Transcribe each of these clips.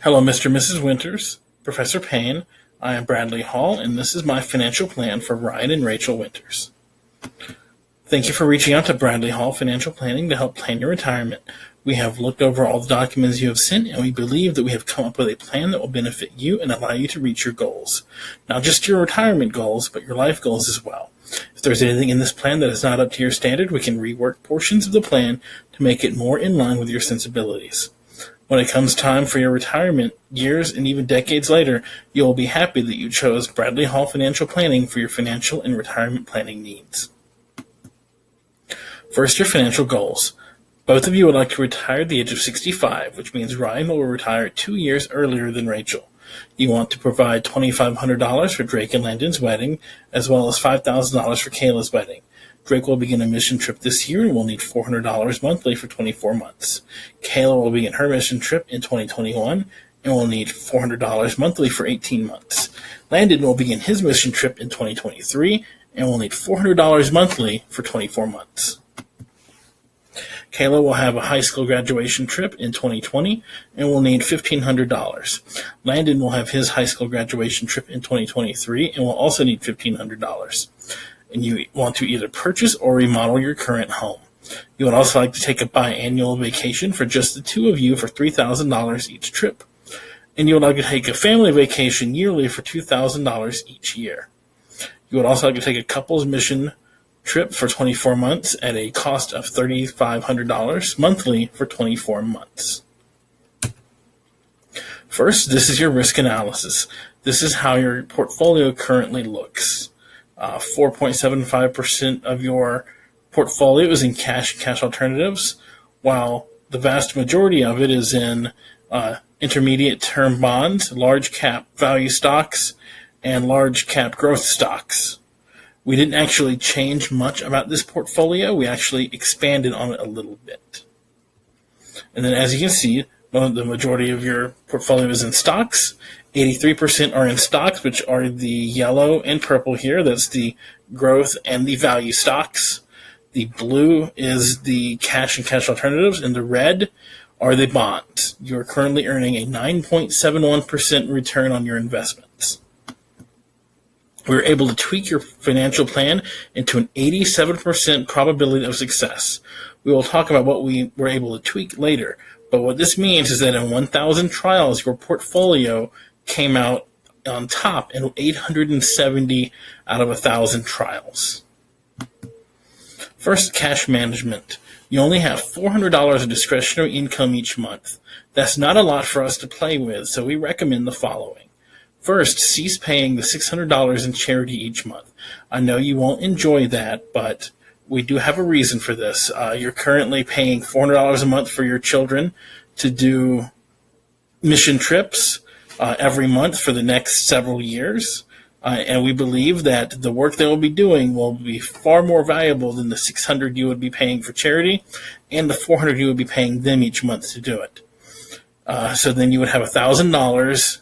Hello, Mr. and Mrs. Winters, Professor Payne. I am Bradley Hall, and this is my financial plan for Ryan and Rachel Winters. Thank you for reaching out to Bradley Hall Financial Planning to help plan your retirement. We have looked over all the documents you have sent, and we believe that we have come up with a plan that will benefit you and allow you to reach your goals. Not just your retirement goals, but your life goals as well. If there's anything in this plan that is not up to your standard, we can rework portions of the plan to make it more in line with your sensibilities. When it comes time for your retirement, years and even decades later, you will be happy that you chose Bradley Hall Financial Planning for your financial and retirement planning needs. First, your financial goals. Both of you would like to retire at the age of 65, which means Ryan will retire 2 years earlier than Rachel. You want to provide $2,500 for Drake and Landon's wedding, as well as $5,000 for Kayla's wedding. Drake will begin a mission trip this year and will need $400 monthly for 24 months. Kayla will begin her mission trip in 2021 and will need $400 monthly for 18 months. Landon will begin his mission trip in 2023 and will need $400 monthly for 24 months. Kayla will have a high school graduation trip in 2020 and will need $1,500. Landon will have his high school graduation trip in 2023 and will also need $1,500. And you want to either purchase or remodel your current home. You would also like to take a biannual vacation for just the two of you for $3,000 each trip. And you would like to take a family vacation yearly for $2,000 each year. You would also like to take a couple's mission trip for 24 months at a cost of $3,500 monthly for 24 months. First, this is your risk analysis. This is how your portfolio currently looks. 4.75% of your portfolio is in cash and cash alternatives, while the vast majority of it is in intermediate term bonds, large cap value stocks, and large cap growth stocks. We didn't actually change much about this portfolio. We actually expanded on it a little bit. And then as you can see, the majority of your portfolio is in stocks. 83% are in stocks, which are the yellow and purple here. That's the growth and the value stocks. The blue is the cash and cash alternatives, and the red are the bonds. You're currently earning a 9.71% return on your investments. We were able to tweak your financial plan into an 87% probability of success. We will talk about what we were able to tweak later, but what this means is that in 1,000 trials, your portfolio came out on top in 870 out of 1,000 trials. First, cash management. You only have $400 of discretionary income each month. That's not a lot for us to play with, so we recommend the following. First, cease paying the $600 in charity each month. I know you won't enjoy that, but we do have a reason for this. You're currently paying $400 a month for your children to do mission trips every month for the next several years. And we believe that the work they will be doing will be far more valuable than the $600 you would be paying for charity and the $400 you would be paying them each month to do it. So then you would have $1,000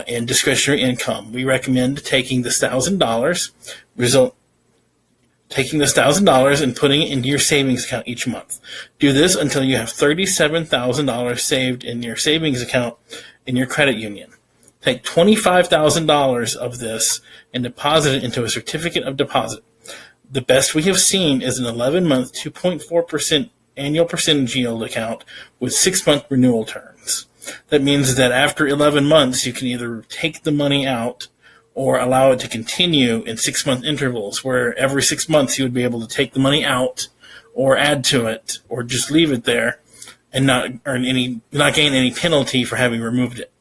in discretionary income. We recommend taking this $1,000 and putting it into your savings account each month. Do this until you have $37,000 saved in your savings account in your credit union. Take $25,000 of this and deposit it into a certificate of deposit. The best we have seen is an 11-month, 2.4% annual percentage yield account with 6-month renewal terms. That means that after 11 months, you can either take the money out or allow it to continue in 6-month intervals, where every 6 months you would be able to take the money out or add to it or just leave it there and not gain any penalty for having removed it.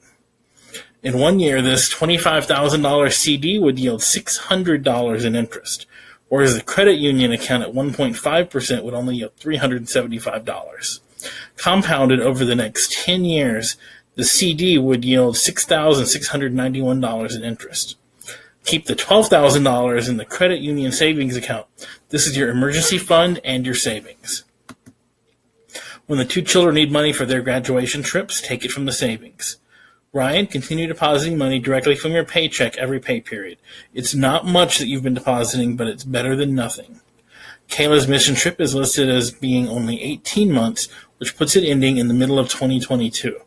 In 1 year, this $25,000 CD would yield $600 in interest, whereas the credit union account at 1.5% would only yield $375. Compounded over the next 10 years, the CD would yield $6,691 in interest. Keep the $12,000 in the credit union savings account. This is your emergency fund and your savings. When the two children need money for their graduation trips, take it from the savings. Ryan, continue depositing money directly from your paycheck every pay period. It's not much that you've been depositing, but it's better than nothing. Kayla's mission trip is listed as being only 18 months, which puts it ending in the middle of 2022.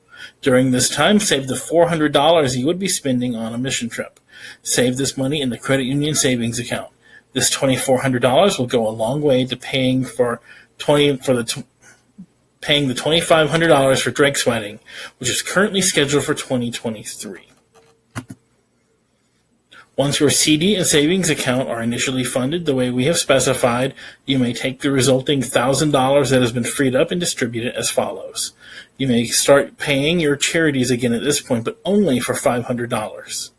During this time, save the $400 you would be spending on a mission trip. Save this money in the credit union savings account. This $2,400 will go a long way to paying the $2,500 for Drake's wedding, which is currently scheduled for 2023. Once your CD and savings account are initially funded the way we have specified, you may take the resulting $1,000 that has been freed up and distribute it as follows. You may start paying your charities again at this point, but only for $500.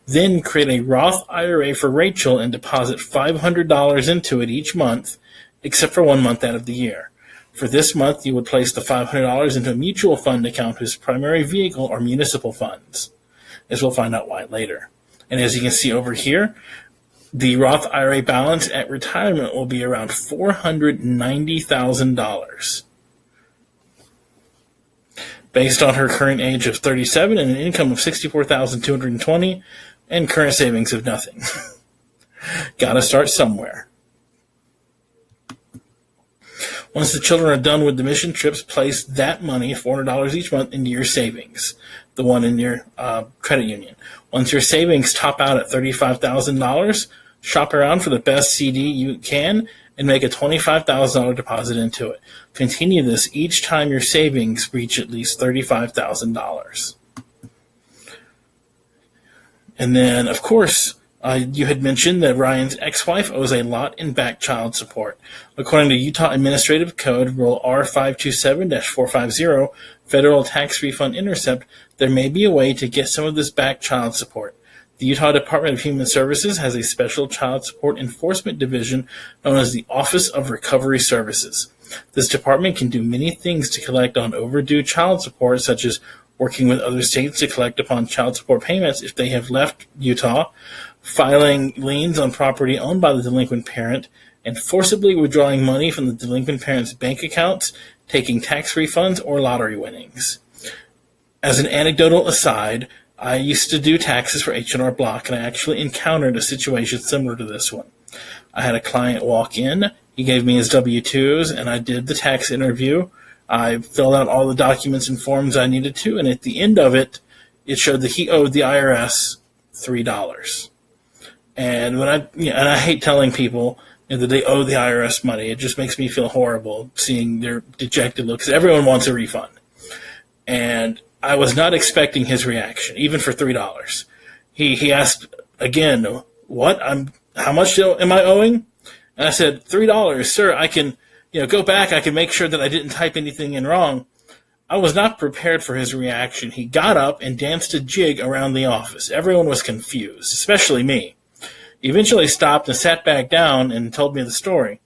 Then create a Roth IRA for Rachel and deposit $500 into it each month, except for 1 month out of the year. For this month, you would place the $500 into a mutual fund account whose primary vehicle are municipal funds, as we'll find out why later. And as you can see over here, the Roth IRA balance at retirement will be around $490,000. Based on her current age of 37 and an income of $64,220 and current savings of nothing. Gotta start somewhere. Once the children are done with the mission trips, place that money, $400 each month, into your savings, the one in your credit union. Once your savings top out at $35,000, shop around for the best CD you can and make a $25,000 deposit into it. Continue this each time your savings reach at least $35,000. And then, of course, you had mentioned that Ryan's ex-wife owes a lot in back child support. According to Utah Administrative Code Rule R527-450, Federal Tax Refund Intercept, there may be a way to get some of this back child support. The Utah Department of Human Services has a special child support enforcement division known as the Office of Recovery Services. This department can do many things to collect on overdue child support, such as working with other states to collect upon child support payments if they have left Utah, filing liens on property owned by the delinquent parent, and forcibly withdrawing money from the delinquent parent's bank accounts, taking tax refunds or lottery winnings. As an anecdotal aside, I used to do taxes for H&R Block, and I actually encountered a situation similar to this one. I had a client walk in, he gave me his W-2s, and I did the tax interview. I filled out all the documents and forms I needed to, and at the end of it, it showed that he owed the IRS $3. And I hate telling people that they owe the IRS money. It just makes me feel horrible seeing their dejected looks. Everyone wants a refund. And I was not expecting his reaction, even for $3. He asked again, "What? How much am I owing?" And I said, $3, sir. I can, go back. I can make sure that I didn't type anything in wrong. I was not prepared for his reaction. He got up and danced a jig around the office. Everyone was confused, especially me. He eventually stopped and sat back down and told me the story,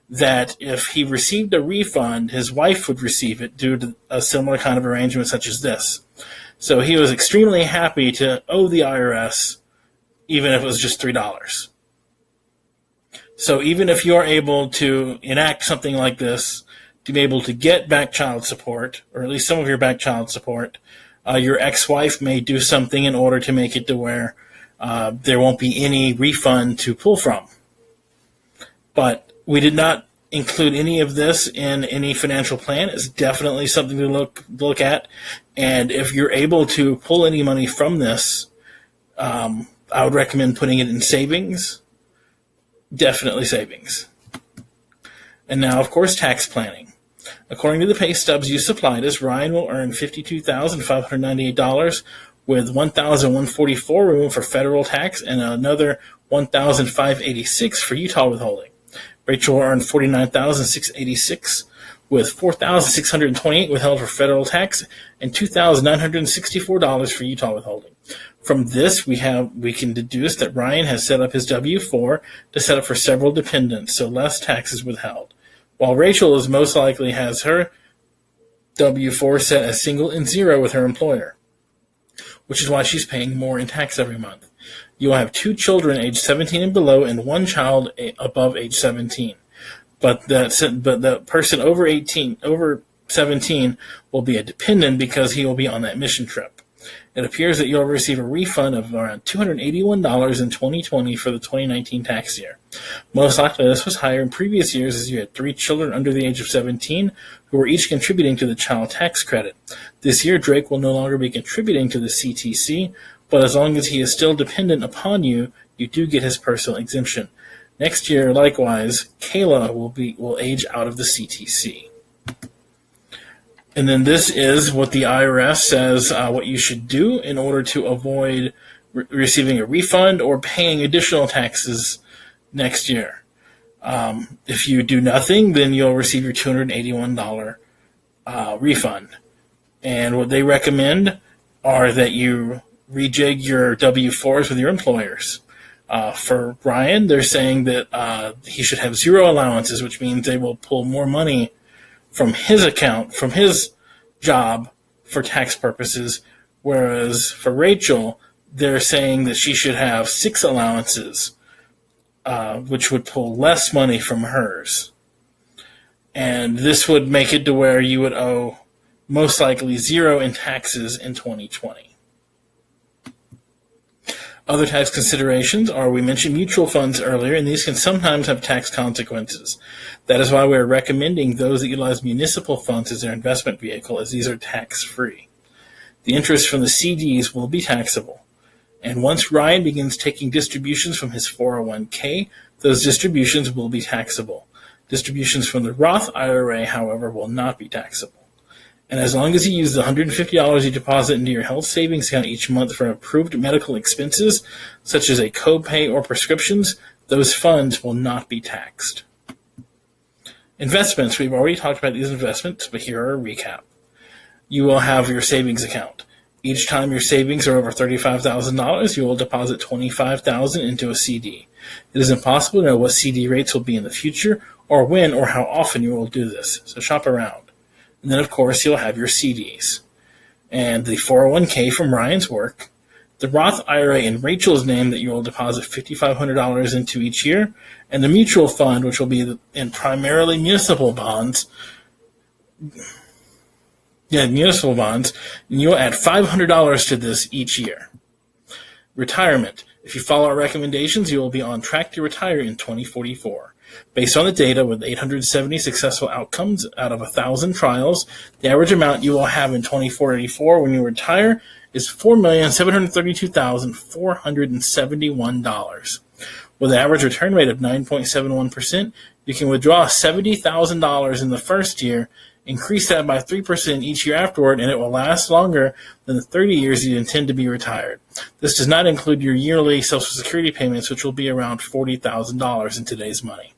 that if he received a refund, his wife would receive it due to a similar kind of arrangement such as this. So he was extremely happy to owe the IRS, even if it was just $3. So even if you're able to enact something like this, to be able to get back child support, or at least some of your back child support, your ex-wife may do something in order to make it to where there won't be any refund to pull from. But we did not include any of this in any financial plan. It's definitely something to look at. And if you're able to pull any money from this, I would recommend putting it in savings. Definitely savings. And now, of course, tax planning. According to the pay stubs you supplied us, Ryan will earn $52,598 with $1,144 room for federal tax and another $1,586 for Utah withholding. Rachel will earn $49,686 with $4,628 withheld for federal tax and $2,964 for Utah withholding. From this, we can deduce that Ryan has set up his W-4 to set up for several dependents, so less taxes withheld, while Rachel is most likely has her W-4 set as single and zero with her employer, which is why she's paying more in tax every month. You will have 2 children aged 17 and below and 1 child above age 17. But the person over 17 will be a dependent because he will be on that mission trip. It appears that you'll receive a refund of around $281 in 2020 for the 2019 tax year. Most likely this was higher in previous years as you had 3 children under the age of 17 who were each contributing to the child tax credit. This year, Drake will no longer be contributing to the CTC, but as long as he is still dependent upon you, you do get his personal exemption. Next year, likewise, Kayla will age out of the CTC. And then this is what the IRS says what you should do in order to avoid receiving a refund or paying additional taxes next year. If you do nothing, then you'll receive your $281 refund. And what they recommend are that you rejig your W-4s with your employers. For Ryan, they're saying that he should have 0 allowances, which means they will pull more money from his account, from his job for tax purposes, whereas for Rachel, they're saying that she should have 6 allowances, which would pull less money from hers. And this would make it to where you would owe most likely 0 in taxes in 2020. Other tax considerations are, we mentioned mutual funds earlier, and these can sometimes have tax consequences. That is why we're recommending those that utilize municipal funds as their investment vehicle, as these are tax-free. The interest from the CDs will be taxable. And once Ryan begins taking distributions from his 401k, those distributions will be taxable. Distributions from the Roth IRA, however, will not be taxable. And as long as you use the $150 you deposit into your health savings account each month for approved medical expenses, such as a copay or prescriptions, those funds will not be taxed. Investments. We've already talked about these investments, but here are a recap. You will have your savings account. Each time your savings are over $35,000, you will deposit $25,000 into a CD. It is impossible to know what CD rates will be in the future, or when or how often you will do this, so shop around. And then, of course, you'll have your CDs. And the 401k from Ryan's work, the Roth IRA in Rachel's name that you will deposit $5,500 into each year, and the mutual fund, which will be in primarily municipal bonds. Municipal bonds, and you'll add $500 to this each year. Retirement. If you follow our recommendations, you will be on track to retire in 2044. Based on the data, with 870 successful outcomes out of 1,000 trials, the average amount you will have in 2484 when you retire is $4,732,471. With an average return rate of 9.71%, you can withdraw $70,000 in the first year, increase that by 3% each year afterward, and it will last longer than the 30 years you intend to be retired. This does not include your yearly Social Security payments, which will be around $40,000 in today's money.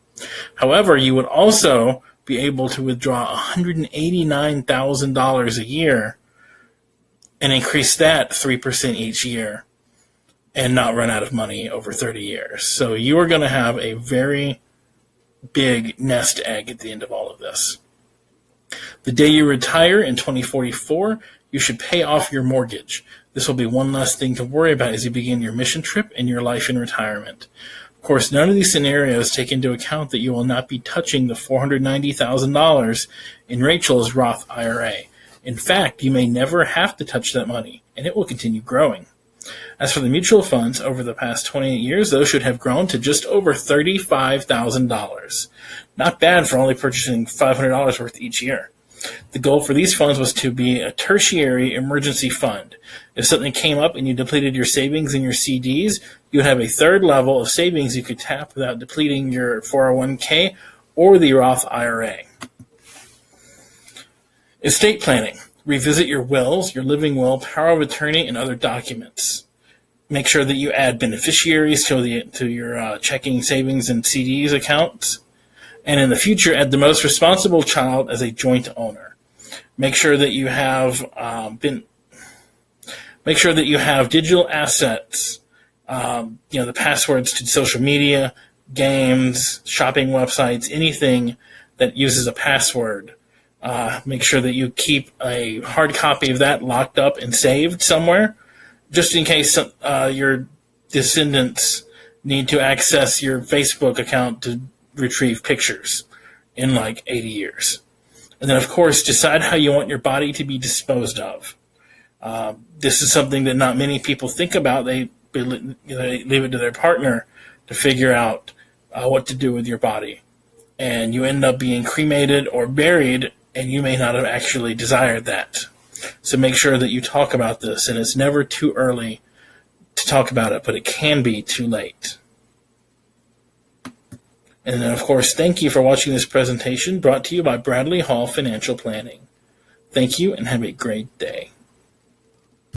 However, you would also be able to withdraw $189,000 a year and increase that 3% each year and not run out of money over 30 years. So you are going to have a very big nest egg at the end of all of this. The day you retire in 2044, you should pay off your mortgage. This will be one less thing to worry about as you begin your mission trip and your life in retirement. Of course, none of these scenarios take into account that you will not be touching the $490,000 in Rachel's Roth IRA. In fact, you may never have to touch that money, and it will continue growing. As for the mutual funds, over the past 28 years, those should have grown to just over $35,000. Not bad for only purchasing $500 worth each year. The goal for these funds was to be a tertiary emergency fund. If something came up and you depleted your savings in your CDs, you would have a third level of savings you could tap without depleting your 401k or the Roth IRA. Estate planning. Revisit your wills, your living will, power of attorney, and other documents. Make sure that you add beneficiaries to your checking, savings, and CDs accounts. And in the future, add the most responsible child as a joint owner. Make sure that you have digital assets. The passwords to social media, games, shopping websites, anything that uses a password. Make sure that you keep a hard copy of that locked up and saved somewhere, just in case your descendants need to access your Facebook account to retrieve pictures in like 80 years. And then, of course, decide how you want your body to be disposed of. This is something that not many people think about. They leave it to their partner to figure out what to do with your body. And you end up being cremated or buried, and you may not have actually desired that. So make sure that you talk about this, and it's never too early to talk about it, but it can be too late. And then, of course, thank you for watching this presentation brought to you by Bradley Hall Financial Planning. Thank you, and have a great day.